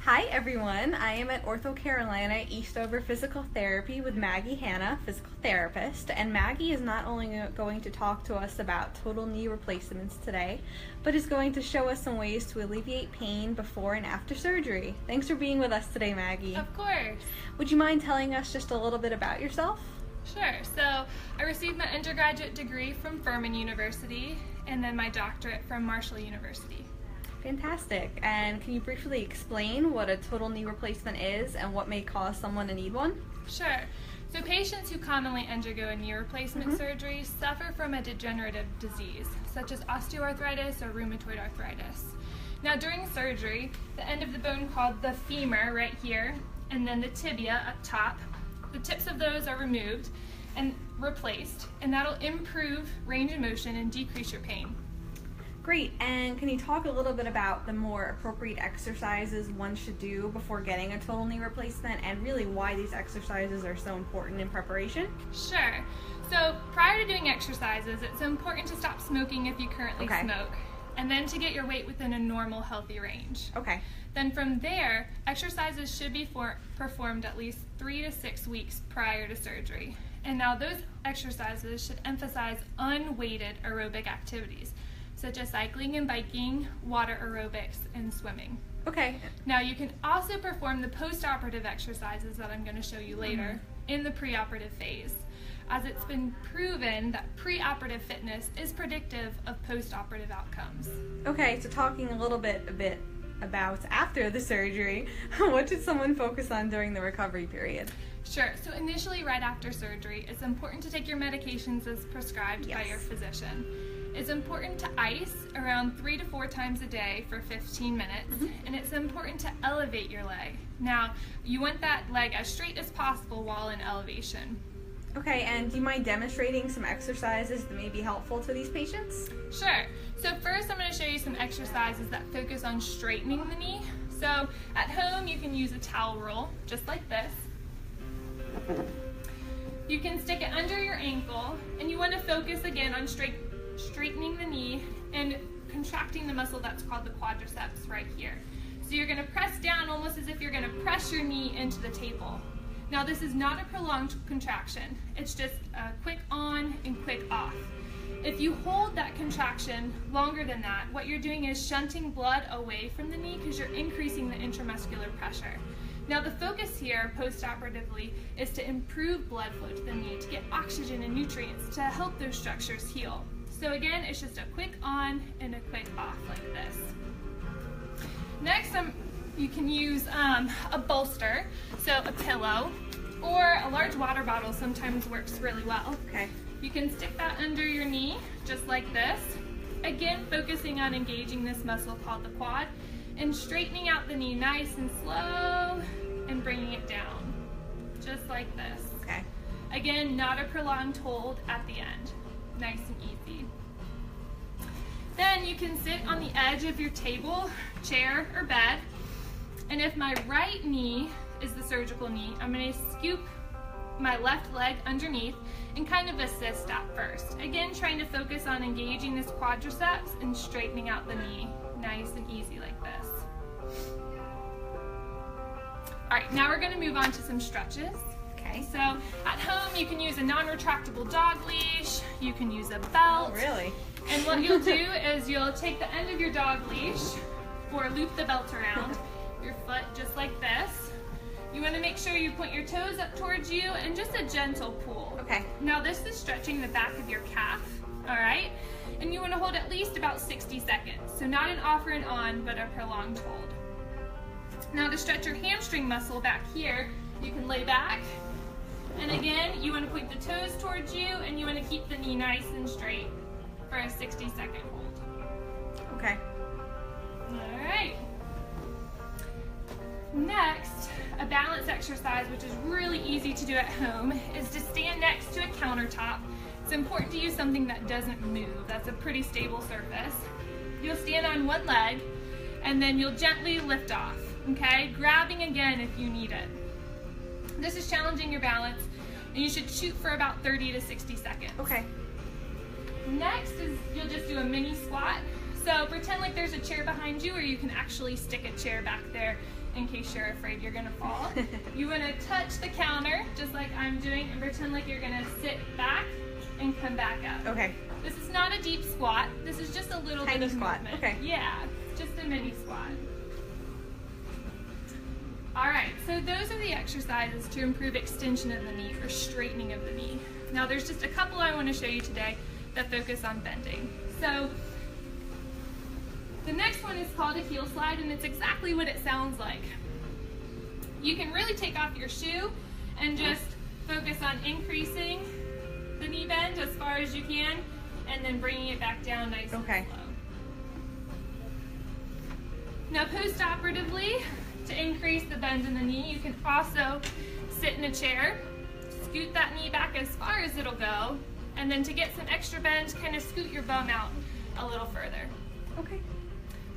Hi everyone, I am at OrthoCarolina Eastover Physical Therapy with Hanna, physical therapist, and Maggie is not only going to talk to us about total knee replacements today, but is going to show us some ways to alleviate pain before and after surgery. Thanks for being with us today, Maggie. Of course. Would you mind telling us just a little bit about yourself? Sure. So I received my undergraduate degree from Furman University and then my doctorate from Marshall University. Fantastic. And can you briefly explain what a total knee replacement is and what may cause someone to need one? Sure. So patients who commonly undergo a knee replacement surgery suffer from a degenerative disease, such as osteoarthritis or rheumatoid arthritis. Now during surgery, the end of the bone called the femur right here, and then the tibia up top, the tips of those are removed and replaced, and that'll improve range of motion and decrease your pain. Great, and can you talk a little bit about the more appropriate exercises one should do before getting a total knee replacement and really why these exercises are so important in preparation? Sure. So prior to doing exercises, it's important to stop smoking if you currently smoke, and then to get your weight within a normal, healthy range. Okay. Then from there, exercises should be performed at least 3 to 6 weeks prior to surgery. And now those exercises should emphasize unweighted aerobic activities, such as cycling and biking, water aerobics, and swimming. Okay. Now you can also perform the post-operative exercises that I'm going to show you later in the preoperative phase, as it's been proven that preoperative fitness is predictive of post-operative outcomes. Okay, so talking a little bit about after the surgery, what should someone focus on during the recovery period? Sure. So initially, right after surgery, it's important to take your medications as prescribed by your physician. It's important to ice around 3 to 4 times a day for 15 minutes, and it's important to elevate your leg. Now, you want that leg as straight as possible while in elevation. Okay, and do you mind demonstrating some exercises that may be helpful to these patients? Sure. So first I'm going to show you some exercises that focus on straightening the knee. So at home you can use a towel roll, just like this. You can stick it under your ankle, and you want to focus again on straightening the knee and contracting the muscle that's called the quadriceps right here. So you're going to press down almost as if you're going to press your knee into the table. Now this is not a prolonged contraction, it's just a quick on and quick off. If you hold that contraction longer than that, what you're doing is shunting blood away from the knee because you're increasing the intramuscular pressure. Now the focus here post-operatively is to improve blood flow to the knee, to get oxygen and nutrients to help those structures heal. So again, it's just a quick on and a quick off like this. Next, you can use a bolster, so a pillow, or a large water bottle sometimes works really well. Okay. You can stick that under your knee, just like this. Again, focusing on engaging this muscle called the quad, and straightening out the knee nice and slow, and bringing it down, just like this. Okay. Again, Not a prolonged hold at the end. Nice and easy. Then you can sit on the edge of your table, chair, or bed, and if my right knee is the surgical knee, I'm going to scoop my left leg underneath and kind of assist at first. Again, trying to focus on engaging this quadriceps and straightening out the knee, nice and easy like this. All right, now we're going to move on to some stretches. Okay, so at home you can use a non-retractable dog leash, you can use a belt. Oh, really? And what you'll do is you'll take the end of your dog leash or loop the belt around your foot just like this. You want to make sure you point your toes up towards you and just a gentle pull. Okay. Now this is stretching the back of your calf, all right? And you want to hold at least about 60 seconds. So not an off or an on, but a prolonged hold. Now to stretch your hamstring muscle back here, you can lay back. And again, you want to point the toes towards you and you want to keep the knee nice and straight for a 60-second hold. Okay. All right. Next, a balance exercise, which is really easy to do at home, is to stand next to a countertop. It's important to use something that doesn't move. That's a pretty stable surface. You'll stand on one leg, and then you'll gently lift off, okay? Grabbing again if you need it. This is challenging your balance, and you should shoot for about 30 to 60 seconds. Okay. Next is you'll just do a mini squat. So pretend like there's a chair behind you, or you can actually stick a chair back there in case you're afraid you're gonna fall. You wanna touch the counter, just like I'm doing, and pretend like you're gonna sit back and come back up. Okay. This is not a deep squat. This is just a little bit of squat. movement. Okay. Yeah, just a mini squat. All right, so those are the exercises to improve extension of the knee or straightening of the knee. Now there's just a couple I want to show you today that focus on bending. So the next one is called a heel slide, and it's exactly what it sounds like. You can really take off your shoe and just focus on increasing the knee bend as far as you can, and then bringing it back down nice and slow. Now post-operatively, to increase the bend in the knee, you can also sit in a chair, scoot that knee back as far as it'll go, and then to get some extra bend, kind of scoot your bum out a little further. Okay.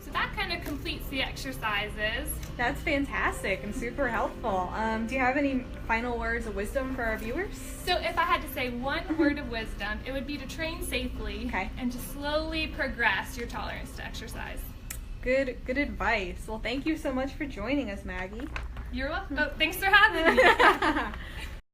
So that kind of completes the exercises. That's fantastic and super helpful. Do you have any final words of wisdom for our viewers? So if I had to say one word of wisdom, it would be to train safely and to slowly progress your tolerance to exercise. Good advice. Well, thank you so much for joining us, Maggie. You're welcome. Oh, thanks for having me.